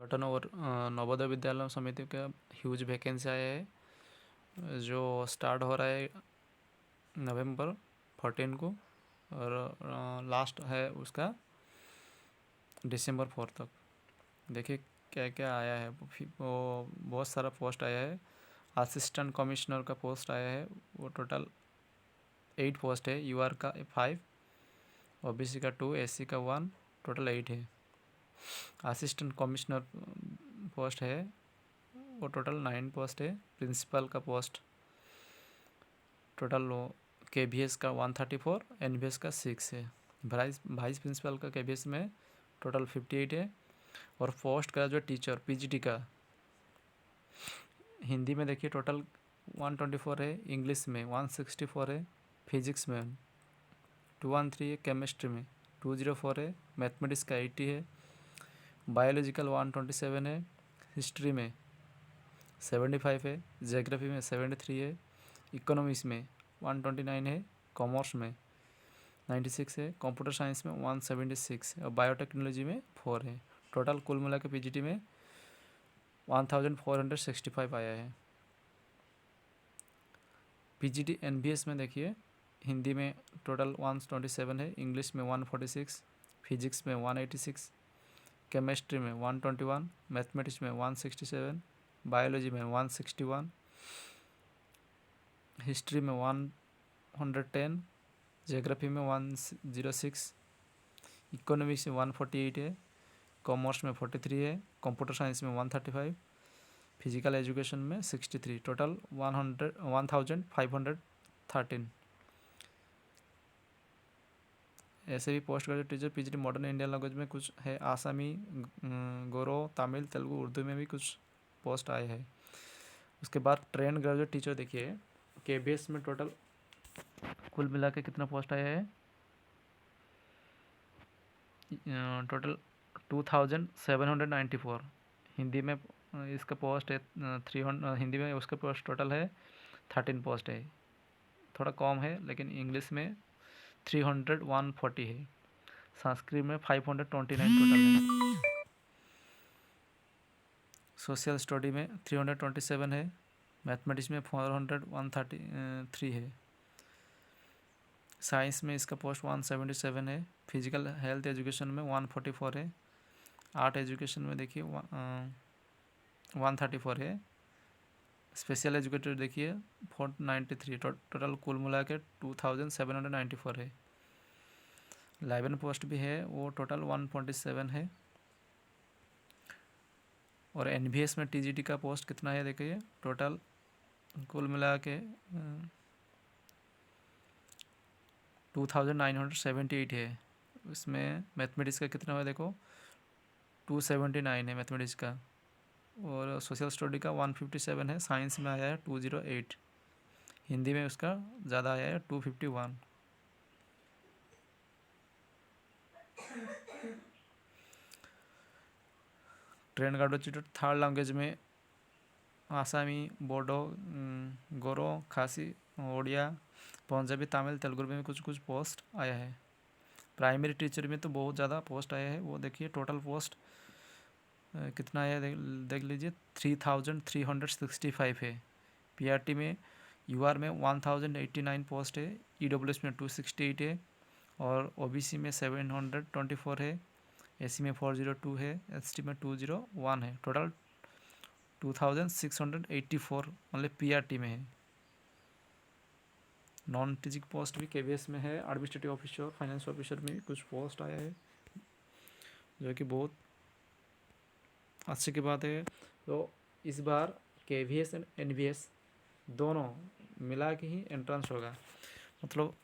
संगठन और नवोदय विद्यालय समिति का ह्यूज वैकेंसी आया है जो स्टार्ट हो रहा है नवंबर 14 को और लास्ट है उसका दिसंबर 4 तक। देखिए क्या क्या आया है, वो बहुत सारा पोस्ट आया है। असिस्टेंट कमिश्नर का पोस्ट आया है, वो टोटल 8 पोस्ट है। यूआर का 5, ओबीसी का 2, एससी का 1, टोटल 8 है। असिस्टेंट कमिश्नर पोस्ट है वो टोटल 9 पोस्ट है। प्रिंसिपल का पोस्ट टोटल केबीएस का 134, एनबीएस का 6 है। वाइस प्रिंसिपल का केबीएस में टोटल 58 है। और पोस्ट ग्रेजुएट टीचर पीजीटी का हिंदी में देखिए टोटल 124 है, इंग्लिश में 164 है, फिजिक्स में 213 है, केमिस्ट्री में 204 है, मैथमेटिक्स का 80 है, बायोलॉजिकल 127 है, हिस्ट्री में 75 है, ज्योग्राफी में 73 है, इकोनॉमिक्स में 129 है, कॉमर्स में 96 है, कंप्यूटर साइंस में 176 और बायोटेक्नोलॉजी में 4 है। टोटल कुल मिला के पीजीटी में 1465 आया है। पीजीटी एनबीएस में देखिए हिंदी में टोटल 127 है, इंग्लिश में 146, फिजिक्स में 186, केमिस्ट्री में 121, मैथमेटिक्स में 167, बायोलॉजी में 161, हिस्ट्री में 110, ज्योग्राफी में 106, इकोनॉमिक्स में 148 है, कॉमर्स में 43 है, कंप्यूटर साइंस में 135, फिजिकल एजुकेशन में 63, टोटल 1513। ऐसे भी post graduate teacher PGT modern Indian language में कुछ है, आसामी, गोरो, तमिल, तेलुगु, उर्दू में भी कुछ पोस्ट आए हैं। उसके बाद ट्रेन ग्रेजुएट टीचर देखिए केबीएस में टोटल कुल मिला के कितना पोस्ट आया है, टोटल 2794। हिंदी में इसका पोस्ट है 300, हिंदी में उसका पोस्ट टोटल है 13 पोस्ट है, थोड़ा कम है, लेकिन इंग्लिश में 140 है, संस्कृत में 529 टोटल है, सोशल स्टडी में 327 है, मैथमेटिक्स में 133 है, साइंस में इसका पोस्ट 177 है, फिजिकल हेल्थ एजुकेशन में 144 है, आर्ट एजुकेशन में देखिए 134 है, स्पेशल एजुकेटर देखिए 493, टोटल कुल मिला के 2794 है। लाइवन पोस्ट भी है, वो टोटल 147 है। और एनबीएस में टीजीटी का पोस्ट कितना है देखिए, टोटल कुल मिला के 2978 है। इसमें मैथमेटिक्स का कितना है देखो 279 है मैथमेटिक्स का, और सोशल स्टडी का 157 है, साइंस में आया है 208, हिंदी में उसका ज़्यादा आया है 251। ट्रेन ग्रेजुएट थर्ड लैंग्वेज में आसामी, बोडो, गोरो, खासी, ओडिया, पंजाबी, तमिल, तेलुगु में कुछ कुछ पोस्ट आया है। प्राइमरी टीचर में तो बहुत ज़्यादा पोस्ट आया है, वो देखिए टोटल पोस्ट कितना आया देख लीजिए 3365 है। पीआरटी में यूआर में 1089 पोस्ट है, ईडब्ल्यूएस में 268 है, और ओबीसी में 724 है, एससी में 402 है, एसटी में 201 है, टोटल 2684 मतलब पीआरटी में है। नॉन टीचिंग पोस्ट भी केवीएस में है, एडमिनिस्ट्रेटिव ऑफिसर, फाइनेंस ऑफिसर में भी कुछ पोस्ट आया है, जो कि बहुत अच्छी की बात है। तो इस बार केवीएस एंड एनवीएस दोनों मिला के ही एंट्रेंस होगा, मतलब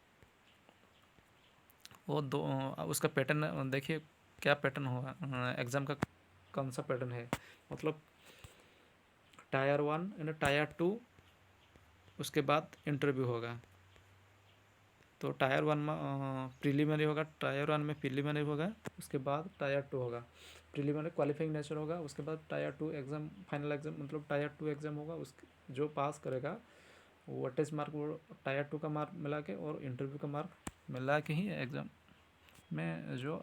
वो दो उसका पैटर्न देखिए क्या पैटर्न होगा एग्ज़ाम का, कौन सा पैटर्न है, मतलब टायर 1 एंड टायर 2, उसके बाद इंटरव्यू होगा। तो टायर 1 में प्रीलिमिनरी होगा, टायर 1 में प्रीलिमिनरी होगा, उसके बाद टायर 2 होगा। प्रीलिमिनरी क्वालिफाइंग नेचर होगा, उसके बाद टायर 2 एग्ज़ाम, फाइनल एग्ज़ाम, मतलब टायर 2 एग्ज़ाम होगा। उस जो पास करेगा वो टेस्ट मार्क वो टायर 2 का मार्क मिला के और इंटरव्यू का मार्क मिला के ही एग्ज़ाम में जो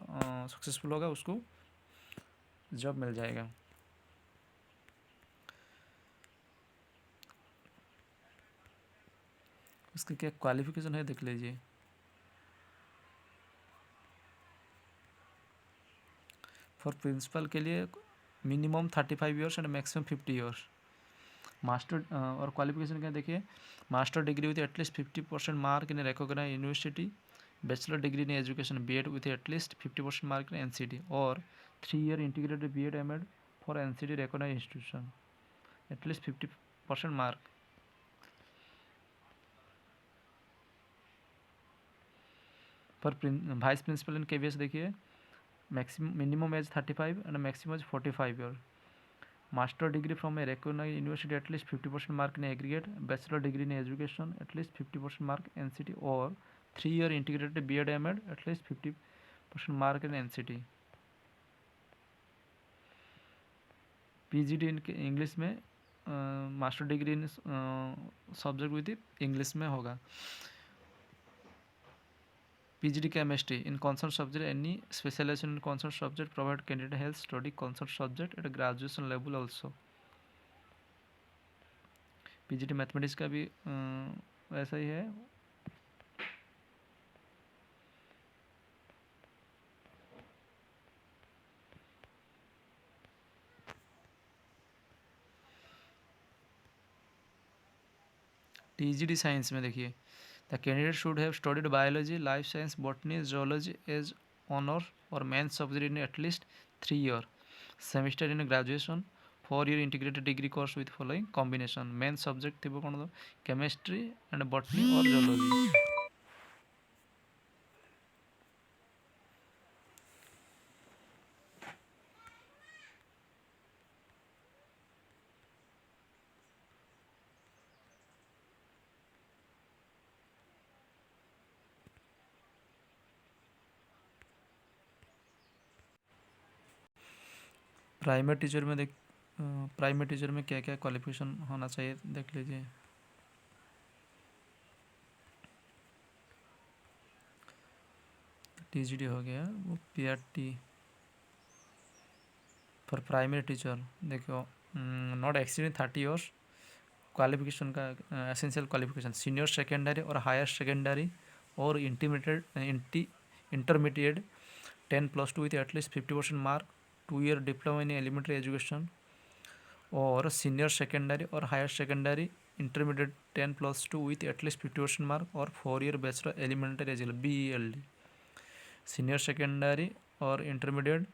सक्सेसफुल होगा उसको जॉब मिल जाएगा। उसकी क्या क्वालिफिकेशन है देख लीजिए। फॉर प्रिंसिपल के लिए minimum 35 years and maximum 50 years. Master और क्वालिफिकेशन क्या देखिए, master degree with at least 50% mark in recognised university, bachelor degree in education BEd with at least 50% mark in NCT, और 3 year integrated BEd MEd for NCT recognised institution at least 50% mark. For vice principal in KVS देखिए, maximum minimum age 35 and maximum age 45 year. Master degree from a recognized university at least 50% mark in aggregate, bachelor degree in education at least 50% mark NCT, or 3 year integrated B.Ed M.Ed at least 50% mark in NCT। PGD in English में master degree in subject with English में होगा। PGD chemistry in concerned subject, any specialization in concerned subject provide candidate health study concerned subject at graduation level also। PGD mathematics का भी वैसा ही है। TGD science में देखिए, the candidate should have studied biology, life science, botany, zoology as honour और main subject in at least 3 year semester in graduation, 4 year integrated degree course with following combination. Main subject थी कौन, chemistry and botany और zoology. Primary teacher में primary teacher में क्या क्या qualification होना चाहिए देख लीजिए। TGD हो गया, वो PRT फॉर प्राइमरी टीचर देखो, नॉट एक्सीडिंग 30 ईयर्स। क्वालिफिकेशन का एसेंशियल क्वालिफिकेशन सीनियर सेकेंडरी और हायर सेकेंडरी और intermediate 10+2 with at least 50% mark, 2 year diploma in elementary education, और सीनियर सेकेंडरी और higher secondary intermediate 10+2 with at least 50% mark, और 4 year bachelor elementary education BELD। Senior secondary और intermediate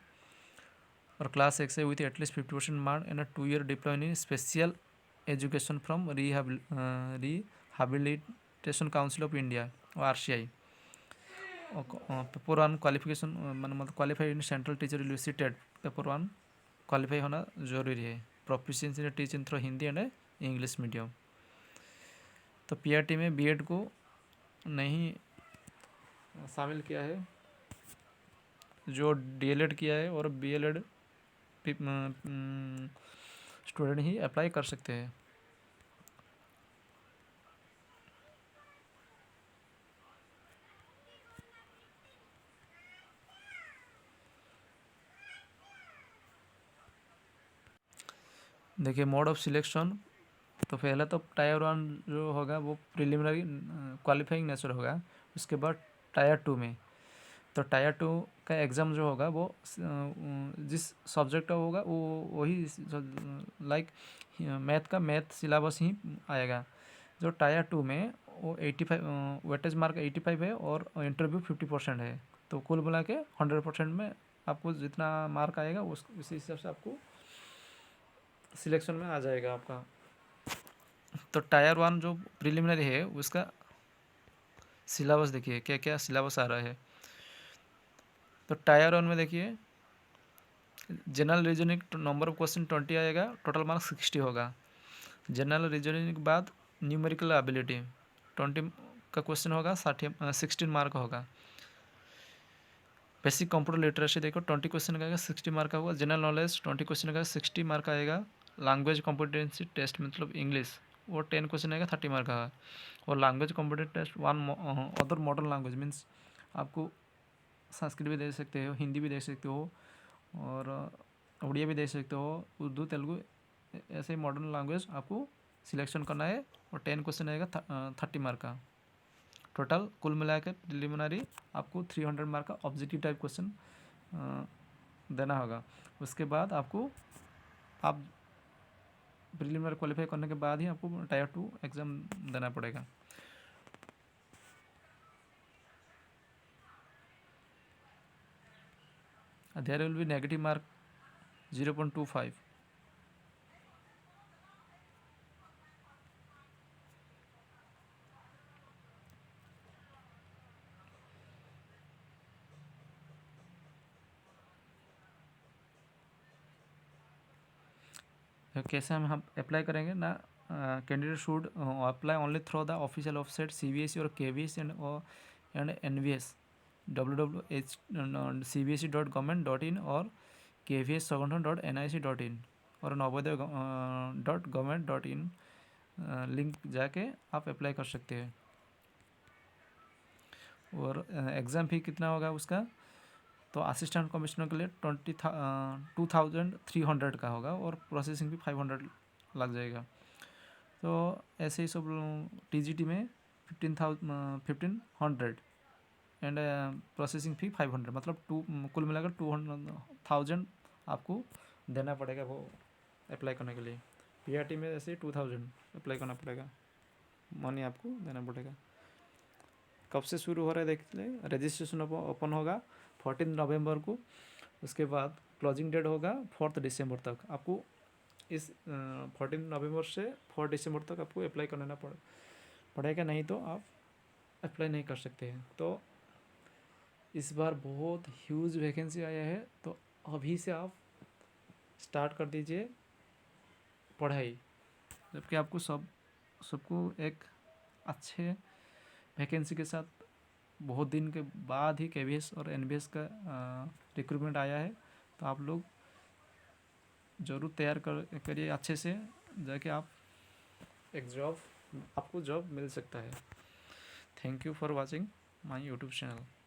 और class 6 से with at least 50% mark and 2 year diploma in special education from rehabilitation council of India और RCI। Paper 1 qualification मतलब qualified in central teacher university TET, paper 1 qualify होना जरूरी है। Proficiency in teaching through Hindi and English medium. तो PRT में BEd को नहीं शामिल किया है, जो DLED किया है और BLED स्टूडेंट ही अप्लाई कर सकते हैं। देखिए मोड ऑफ सिलेक्शन, तो पहला तो टायर 1 जो होगा वो प्रिलिमिनरी क्वालिफाइंग नेचर होगा। उसके बाद टायर 2 में, तो टायर 2 का एग्ज़ाम जो होगा वो जिस सब्जेक्ट का होगा वो वही लाइक मैथ का मैथ सिलेबस ही आएगा। जो टायर 2 में वो 85 वेटेज मार्क 85 है और इंटरव्यू 50% है, तो कुल मिला के 100% में आपको जितना मार्क आएगा उसी हिसाब से आपको सिलेक्शन में आ जाएगा आपका। तो टायर 1 जो प्रिलिमिनरी है उसका सिलेबस देखिए क्या क्या सिलेबस आ रहा है। तो टायर 1 में देखिए general reasoning number of question 20 आएगा, टोटल मार्क्स 60 होगा। जनरल रीजनिंग के बाद न्यूमेरिकल एबिलिटी 20 का क्वेश्चन होगा, 16 मार्क होगा। बेसिक कंप्यूटर लिटरेसी देखो 20 क्वेश्चन का आएगा, 60 मार्क का होगा। जनरल नॉलेज 20 क्वेश्चन का 60 मार्क आएगा। लैंग्वेज कॉम्पिटेंसी टेस्ट मतलब इंग्लिश वो 10 क्वेश्चन आएगा, 30 मार्क का। और language competency test other modern language means आपको संस्कृत भी दे सकते हो, हिंदी भी दे सकते हो, और उड़िया भी दे सकते हो, उर्दू तेलुगु ऐसे मॉडर्न लैंग्वेज आपको सिलेक्शन करना है। और 10 क्वेश्चन आएगा 30 मार्क का। टोटल कुल मिला के प्रिलिमिनरी आपको 300 मार्क का ऑब्जेक्टिव टाइप क्वेश्चन देना होगा। उसके बाद आपको आप प्रिलिमिनरी क्वालिफाई करने के बाद ही आपको टायर 2 एग्ज़ाम देना पड़ेगा। There will be negative mark 0.25। कैसे हम अप्लाई करेंगे ना, candidate should apply only through the official website CBSE और KVS एंड NVS www.cbse.government.in और kvs.NIC.in और navodaya.government.in लिंक जाके आप अप्लाई कर सकते हैं। और एग्ज़ाम फी कितना होगा उसका, तो असिस्टेंट कमिश्नर के लिए 2300 का होगा और प्रोसेसिंग भी 500 लग जाएगा। तो ऐसे ही सब TGT में 1500 एंड प्रोसेसिंग फ़ी 500, मतलब कुल मिलाकर 200,000 आपको देना पड़ेगा वो अप्लाई करने के लिए। PRT में ऐसे 2000 अप्लाई करना पड़ेगा, मनी आपको देना पड़ेगा। कब से शुरू हो रहा है देख ले, रजिस्ट्रेशन ओपन होगा 14 नवंबर को, उसके बाद क्लोजिंग डेट होगा 4 दिसंबर तक। आपको इस 14 नवंबर से 4 दिसंबर तक आपको अप्लाई करना पड़ेगा, नहीं तो आप अप्लाई नहीं कर सकते हैं। तो इस बार बहुत ह्यूज वैकेंसी आया है, तो अभी से आप स्टार्ट कर दीजिए पढ़ाई, जबकि आपको सबको एक अच्छे वैकेंसी के साथ बहुत दिन के बाद ही KVS और NVS का रिक्रूटमेंट आया है। तो आप लोग ज़रूर तैयार करिए अच्छे से, जाके आप आपको जॉब मिल सकता है। Thank you for watching my YouTube channel.